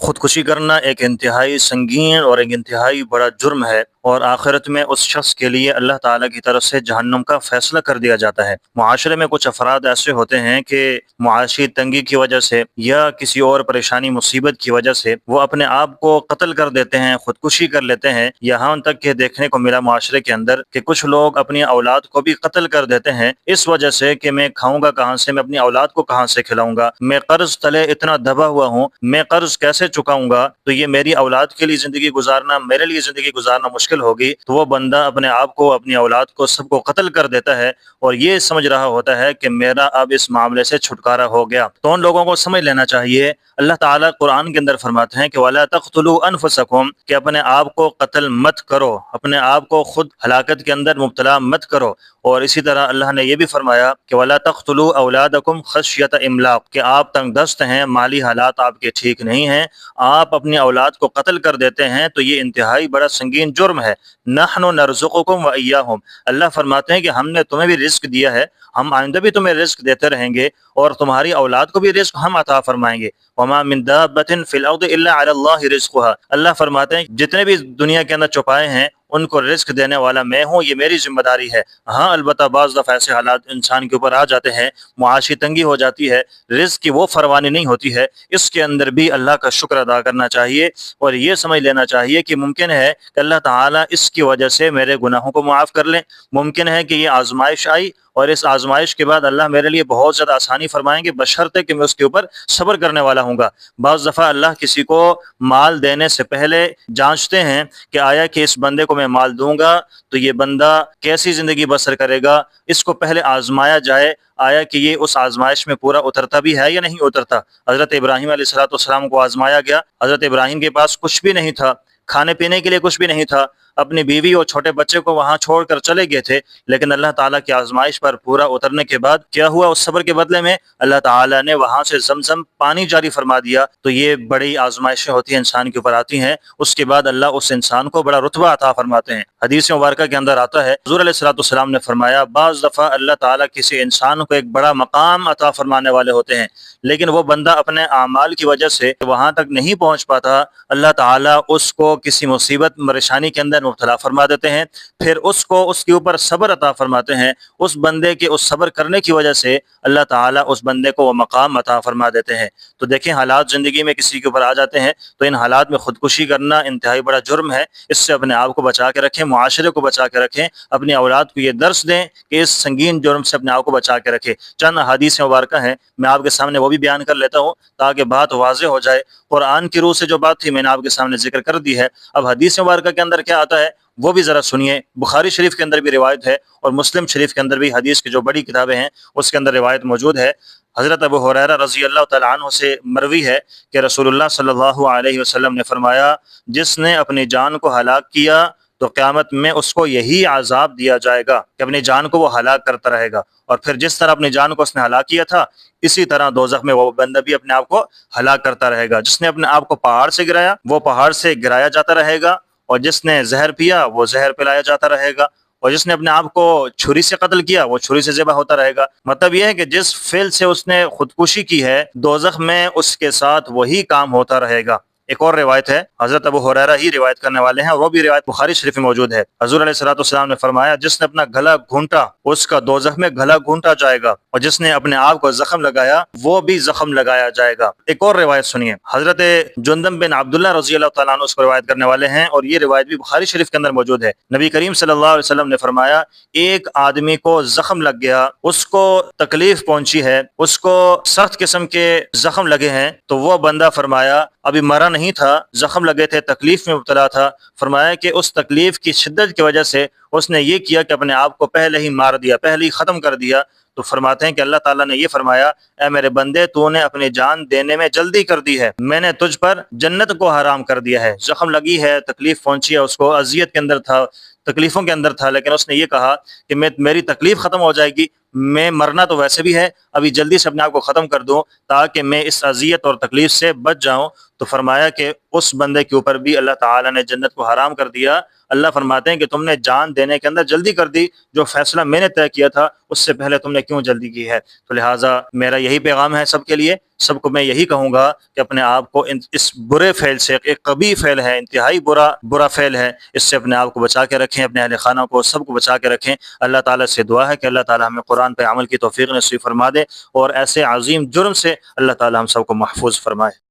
خودکشی کرنا ایک انتہائی سنگین اور ایک انتہائی بڑا جرم ہے، اور آخرت میں اس شخص کے لیے اللہ تعالیٰ کی طرف سے جہنم کا فیصلہ کر دیا جاتا ہے۔ معاشرے میں کچھ افراد ایسے ہوتے ہیں کہ معاشی تنگی کی وجہ سے یا کسی اور پریشانی مصیبت کی وجہ سے وہ اپنے آپ کو قتل کر دیتے ہیں، خودکشی کر لیتے ہیں۔ یہاں تک کہ دیکھنے کو ملا معاشرے کے اندر کہ کچھ لوگ اپنی اولاد کو بھی قتل کر دیتے ہیں اس وجہ سے کہ میں کھاؤں گا کہاں سے، میں اپنی اولاد کو کہاں سے کھلاؤں گا، میں قرض تلے اتنا دبا ہوا ہوں، میں قرض کیسے چکاؤں گا، تو یہ میری اولاد کے لیے زندگی گزارنا، میرے لیے زندگی گزارنا مشکل ہوگی۔ تو وہ بندہ اپنے آپ کو، اپنی اولاد کو، سب کو قتل کر دیتا ہے اور یہ سمجھ رہا ہوتا ہے کہ میرا اب اس معاملے سے چھٹکارا ہو گیا۔ تو ان لوگوں کو سمجھ لینا چاہیے، اللہ تعالیٰ قرآن کے اندر فرماتے ہیں کہ وَلَا تَقْتُلُوا أَنفُسَكُمْ، کہ اپنے آپ کو قتل مت کرو، اپنے آپ کو خود ہلاکت کے اندر مبتلا مت کرو۔ اور اسی طرح اللہ نے یہ بھی فرمایا کہ وَلَا تَقْتُلُوا أَوْلَادَكُمْ خَشْيَةَ إِمْلَاقٍ، کہ آپ تنگ دست ہیں، مالی حالات آپ کے ٹھیک نہیں ہیں، آپ اپنی اولاد کو قتل کر دیتے ہیں، تو یہ انتہائی بڑا سنگین جرم ہے۔ نحن نرزقکم وإیاہم، اللہ فرماتے ہیں کہ ہم نے تمہیں بھی رزق دیا ہے، ہم آئندہ بھی تمہیں رزق دیتے رہیں گے اور تمہاری اولاد کو بھی رزق ہم عطا فرمائیں گے۔ وما من دابۃ فی الارض الا علی اللہ رزقها، اللہ فرماتے ہیں جتنے بھی دنیا کے اندر چوپائے ہیں ان کو رزق دینے والا میں ہوں، یہ میری ذمہ داری ہے۔ ہاں البتہ بعض دفعہ ایسے حالات انسان کے اوپر آ جاتے ہیں، معاشی تنگی ہو جاتی ہے، رزق کی وہ فروانی نہیں ہوتی ہے، اس کے اندر بھی اللہ کا شکر ادا کرنا چاہیے اور یہ سمجھ لینا چاہیے کہ ممکن ہے کہ اللہ تعالیٰ اس کی وجہ سے میرے گناہوں کو معاف کر لیں، ممکن ہے کہ یہ آزمائش آئی اور اس آزمائش کے بعد اللہ میرے لیے بہت زیادہ آسانی فرمائیں گے، بشرطے کہ میں اس کے اوپر صبر کرنے والا ہوں گا۔ بعض دفعہ اللہ کسی کو مال دینے سے پہلے جانچتے ہیں کہ آیا کہ اس بندے کو میں مال دوں گا تو یہ بندہ کیسی زندگی بسر کرے گا، اس کو پہلے آزمایا جائے، آیا کہ یہ اس آزمائش میں پورا اترتا بھی ہے یا نہیں اترتا۔ حضرت ابراہیم علیہ السلام کو آزمایا گیا، حضرت ابراہیم کے پاس کچھ بھی نہیں تھا، کھانے پینے کے لیے کچھ بھی نہیں تھا، اپنی بیوی اور چھوٹے بچے کو وہاں چھوڑ کر چلے گئے تھے، لیکن اللہ تعالیٰ کی آزمائش پر پورا اترنے کے بعد کیا ہوا، اس صبر کے بدلے میں اللہ تعالیٰ نے وہاں سے زمزم پانی جاری فرما دیا۔ تو یہ بڑی آزمائشیں ہوتی ہیں، انسان کے اوپر آتی ہیں، اس کے بعد اللہ اس انسان کو بڑا رتبہ عطا فرماتے ہیں۔ حدیث مبارکہ کے اندر آتا ہے حضور علیہ السلام نے فرمایا بعض دفعہ اللہ تعالیٰ کسی انسان کو ایک بڑا مقام عطا فرمانے والے ہوتے ہیں، لیکن وہ بندہ اپنے اعمال کی وجہ سے وہاں تک نہیں پہنچ پاتا، اللہ تعالیٰ اس کو کسی مصیبت پریشانی کے اندر مبتلا فرما دیتے ہیں، پھر اس کو اس کے اوپر صبر عطا فرماتے ہیں، اس بندے کے اس صبر کرنے کی وجہ سے اللہ تعالیٰ اس بندے کو وہ مقام عطا فرما دیتے ہیں۔ تو دیکھیں حالات زندگی میں کسی کے اوپر آ جاتے ہیں تو ان حالات میں خودکشی کرنا انتہائی بڑا جرم ہے، اس سے اپنے آپ کو بچا کے رکھیں، معاشرے کو بچا کے رکھیں، اپنی اولاد کو یہ درس دیں کہ اس سنگین جرم سے اپنے آپ کو بچا کے رکھیں۔ چند حدیث مبارکہ ہیں، میں آپ کے سامنے وہ بھی بیان کر لیتا ہوں تاکہ بات واضح ہو جائے۔ قرآن کی روح سے جو بات تھی میں نے آپ کے سامنے ذکر کر دی ہے، اب حدیث مبارکہ کے اندر کیا آتا ہے وہ بھی ذرا سنیے۔ بخاری شریف کے اندر بھی روایت ہے اور مسلم شریف کے اندر بھی حدیث کی جو بڑی کتابیں ہیں اس کے اندر روایت موجود ہے۔ حضرت ابو ہریرہ رضی اللہ تعالیٰ عنہ سے مروی ہے کہ رسول اللہ صلی اللہ علیہ وسلم نے فرمایا جس نے اپنی جان کو ہلاک کیا تو قیامت میں اس کو یہی عذاب دیا جائے گا کہ اپنی جان کو وہ ہلاک کرتا رہے گا، اور پھر جس طرح اپنی جان کو اس نے ہلاک کیا تھا اسی طرح دوزخ میں وہ بندہ بھی اپنے آپ کو ہلاک کرتا رہے گا۔ جس نے اپنے آپ کو پہاڑ سے گرایا وہ پہاڑ سے گرایا جاتا رہے گا، اور جس نے زہر پیا وہ زہر پلایا جاتا رہے گا، اور جس نے اپنے آپ کو چھری سے قتل کیا وہ چھری سے ذبح ہوتا رہے گا۔ مطلب یہ ہے کہ جس فعل سے اس نے خودکشی کی ہے دوزخ میں اس کے ساتھ وہی کام ہوتا رہے گا۔ ایک اور روایت ہے، حضرت ابو ہریرہ ہی روایت کرنے والے ہیں اور وہ بھی روایت بخاری شریف میں موجود ہے۔ حضور علیہ السلام نے فرمایا جس نے اپنا گلا گھونٹا اس کا دوزخ میں گلا گھونٹا جائے گا، اور جس نے اپنے آپ کو زخم لگایا وہ بھی زخم لگایا جائے گا۔ ایک اور روایت سنیے، حضرت جندب بن عبداللہ رضی اللہ تعالیٰ عنہ اس کو روایت کرنے والے ہیں اور یہ روایت بھی بخاری شریف کے اندر موجود ہے۔ نبی کریم صلی اللہ علیہ وسلم نے فرمایا ایک آدمی کو زخم لگ گیا، اس کو تکلیف پہنچی ہے، اس کو سخت قسم کے زخم لگے ہیں، تو وہ بندہ فرمایا ابھی مرا نہیں تھا، زخم لگے تھے، تکلیف میں مبتلا تھا، فرمایا کہ اس تکلیف کی شدت کی وجہ سے اس نے یہ کیا کہ اپنے آپ کو پہلے ہی مار دیا، پہلے ہی ختم کر دیا۔ تو فرماتے ہیں کہ اللہ تعالیٰ نے یہ فرمایا اے میرے بندے تو نے اپنی جان دینے میں جلدی کر دی ہے، میں نے تجھ پر جنت کو حرام کر دیا ہے۔ زخم لگی ہے، تکلیف پہنچی ہے، اس کو اذیت کے اندر تھا، تکلیفوں کے اندر تھا، لیکن اس نے یہ کہا کہ میری تکلیف ختم ہو جائے گی، میں مرنا تو ویسے بھی ہے، ابھی جلدی سے اپنے آپ کو ختم کر دوں تاکہ میں اس اذیت اور تکلیف سے بچ جاؤں۔ تو فرمایا کہ اس بندے کے اوپر بھی اللہ تعالیٰ نے جنت کو حرام کر دیا۔ اللہ فرماتے ہیں کہ تم نے جان دینے کے اندر جلدی کر دی، جو فیصلہ میں نے طے کیا تھا اس سے پہلے تم نے کیوں جلدی کی ہے؟ تو لہٰذا میرا یہی پیغام ہے سب کے لیے، سب کو میں یہی کہوں گا کہ اپنے آپ کو اس برے فعل سے، ایک قبیح فعل ہے، انتہائی برا فعل ہے، اس سے اپنے آپ کو بچا کے رکھیں، اپنے اہل خانہ کو سب کو بچا کے رکھیں۔ اللہ تعالیٰ سے دعا ہے کہ اللہ تعالیٰ ہمیں قرآن پہ عمل کی توفیق نصیب فرما دے، اور ایسے عظیم جرم سے اللہ تعالیٰ ہم سب کو محفوظ فرمائے۔